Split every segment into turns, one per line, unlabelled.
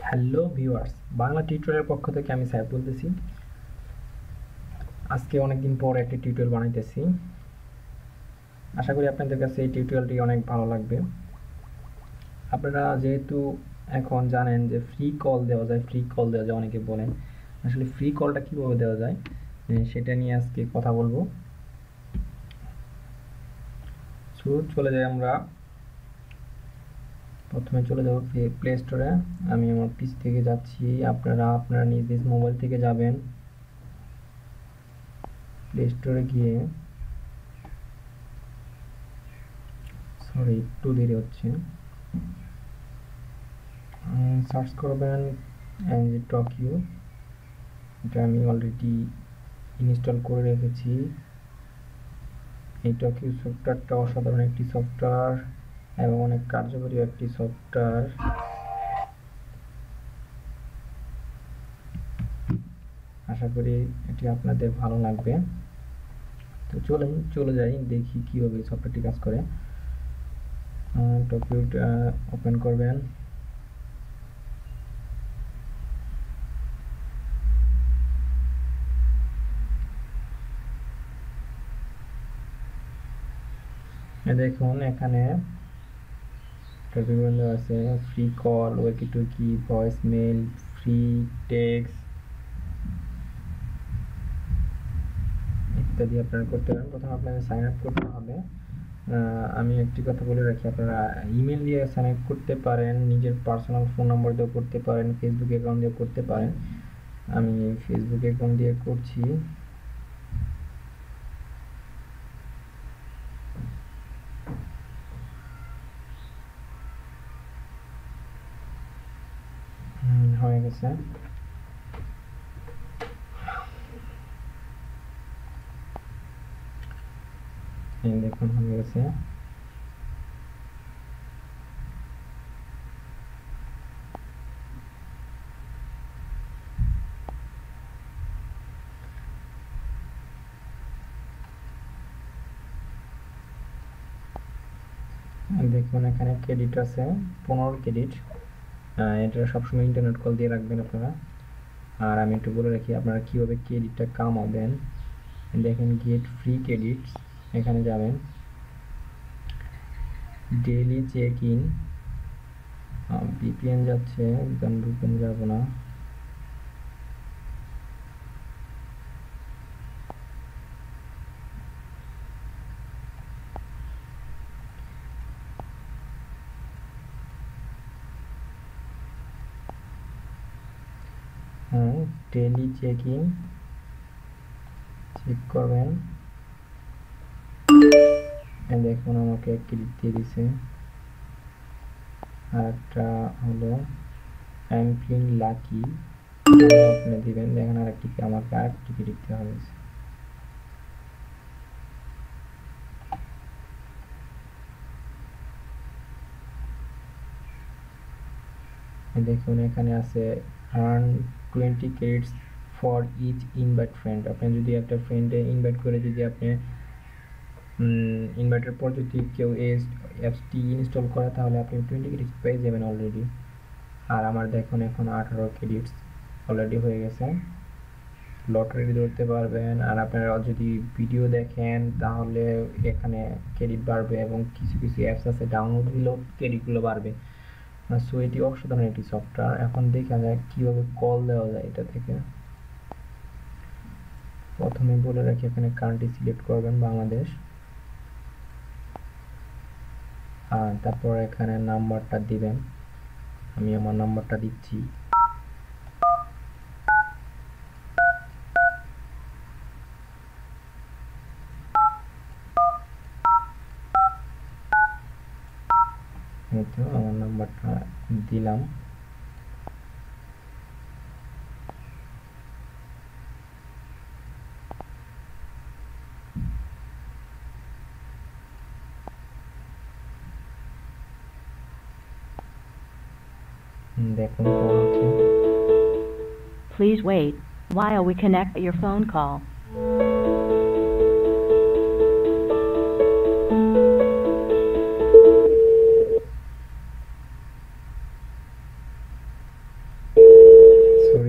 Hello viewers, Bangla টিউটোরিয়ালের পক্ষ থেকে আমি সাহেব বলতেছি। আজকে অনেকদিন পর একটি টিউটোরিয়াল বানাইতেছি। আশা করি আপনাদের কাছে এই টিউটোরিয়ালটি অনেক ভালো লাগবে। আপনারা যেহেতু এখন জানেন যে ফ্রি কল দেওয়া যায়, অনেকে বলেন আসলে ফ্রি কলটা কীভাবে দেওয়া যায় সেটা নিয়ে আজকে কথা বলবো। চলে যাই আমরা, প্রথমে চলে যাব প্লে স্টোরে। আমি আমার পিসি থেকে যাচ্ছি, আপনারা নিজ নিজ মোবাইল থেকে যাবেন। প্লে স্টোরে গিয়ে একটু দেরি হচ্ছে, সার্চ করবেন এনজি টকিও। এটা আমি অলরেডি ইনস্টল করে রেখেছি। এই টকিও সফটওয়্যারটা অসাধারণ একটি সফটওয়্যার এবং অনেক কার্যকরী একটি সফটওয়্যার। আশা করি এটি আপনাদের ভালো লাগবে। তো চলে যাই, দেখি কীভাবে সফটওয়্যারটি কাজ করে। টকিওটা ওপেন করবেন। দেখুন এখানে বিভিন্ন আছে, free call, walkie talkie, voicemail, free text ইত্যাদি আপনারা করতে পারেন। প্রথমে আপনাদের সাইন আপ করতে হবে। আমি একটি কথা বলে রাখি, আপনারা ইমেল দিয়ে সাইন আপ করতে পারেন, নিজের পার্সোনাল ফোন নাম্বার দিয়েও করতে পারেন, ফেসবুক অ্যাকাউন্ট দিয়ে করতে পারেন। আমি ফেসবুক অ্যাকাউন্ট দিয়ে করছি। হয়ে গেছে। দেখুন হয়ে গেছে। দেখুন এখানে ক্রেডিট আছে 15 ক্রেডিট। এটা সবসময় ইন্টারনেট কল দিয়ে রাখবেন আপনারা। আর আমি একটু বলে রাখি আপনারা কীভাবে ক্রেডিটটা কামাবেন। দেখেন গেট ফ্রি ক্রেডিটস, এখানে যাবেন, ডেইলি চেক ইন, ভিপিএন যাচ্ছে, ভিপিএন যাব না। ডেইলি চেক ইন চেক করবেন। দেখুন আমাকে ক্রেডিট দিয়ে দিছে। আর একটা হলো অ্যাম্পলিন লাকি, আপনি দিবেন। দেখেন আরেকটি আমাকে আরেকটি ক্রেডিট দেওয়া হয়েছে। দেখুন এখানে আছে earn 20 credits for each invite friend. আপনি যদি একটা ফ্রেন্ডে ইনভাইট করে, যদি আপনি ইনভাইটের পর যদি কেউ অ্যাপসটি ইনস্টল করে, তাহলে আপনি 20 ক্রেডিটস পেয়ে যাবেন অলরেডি। আর আমার দেখুন এখন 18 ক্রেডিটস অলরেডি হয়ে গেছে। লটারি ধরতে পারবেন। আর আপনারা যদি ভিডিও দেখেন তাহলে এখানে ক্রেডিট বাড়বে, এবং কিছু কিছু অ্যাপস আছে ডাউনলোড দিলেও ক্রেডিটগুলো বাড়বে। সো এটি অসাধারণ একটি সফটওয়্যার। এখন দেখা যায় কীভাবে কল দেওয়া যায় এটা থেকে। প্রথমে বলে রাখি এখানে কান্ট্রি সিলেক্ট করবেন বাংলাদেশ, আর তারপর এখানে নাম্বারটা দিবেন। আমি আমার নাম্বারটা দিচ্ছি। আমার নাম্বারটা দিলাম। দেখুন
Please wait while we connect your phone call.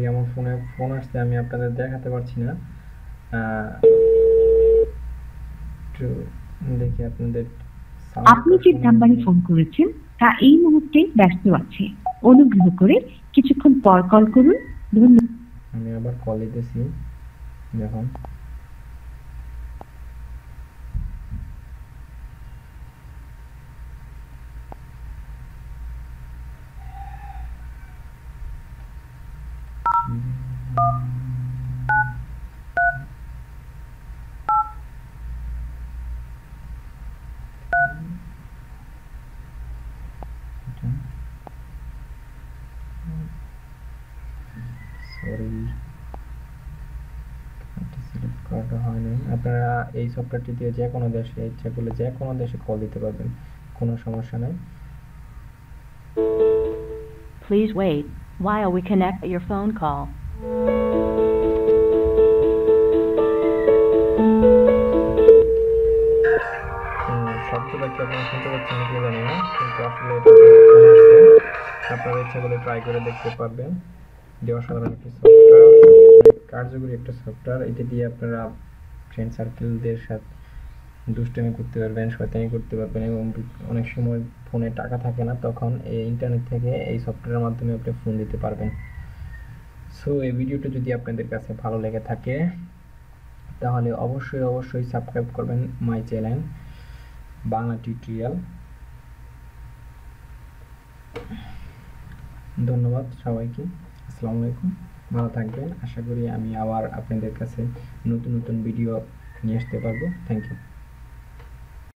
থেকে আমার ফোনে ফোন আসছে, আমি আপনাদের দেখাতে পারছি না। একটু দেখি আপনাদের
আপনি
সাউন্ডটা
যে
শুনে
নাম্বারে ফোন করেছেন তা এই মুহূর্তে ব্যস্ত আছে। অনুগ্রহ করে কিছুক্ষণ পর কল করুন। ধন্যবাদ।
আমি আবার কল দিতেছি দেখুন। সরি, এটা সিলেক্ট করাটা হয় নাই। আপনারা এই সফটওয়্যারটি দিয়ে যে কোনো দেশে ইচ্ছা করলে যে কোনো দেশে কল দিতে পারবেন, কোনো সমস্যা নাই।
Please wait while we connect your phone call.
শব্দটা কি আপনারা শুনতে পাচ্ছেন নাকি জানি না, কিন্তু আসলে এটা ফোন আসছে। আপনারা ইচ্ছা করলে ট্রাই করে দেখতে পারবেন। যে অসাধারণ একটি সফটওয়্যার, কার্যকরী একটা সফটওয়্যার। এটা দিয়ে আপনারা ফ্রেন্ড সার্কেলদের সাথে দুষ্টামি করতে পারবেন, শয়তানি করতে পারবেন, এবং অনেক সময় ফোনে টাকা থাকে না, তখন এই ইন্টারনেট থেকে এই সফটওয়্যারের মাধ্যমে আপনি ফোন দিতে পারবেন। সো এই ভিডিওটা যদি আপনাদের কাছে ভালো লেগে থাকে তাহলে অবশ্যই সাবস্ক্রাইব করবেন মাই চ্যানেল বাংলা টিউটোরিয়াল। ধন্যবাদ সবাইকে। আসসালামু আলাইকুম, ভালো থাকবেন। আশা করি আমি আবার আপনাদের কাছে নতুন ভিডিও নিয়ে আসতে পারবো। Thank you.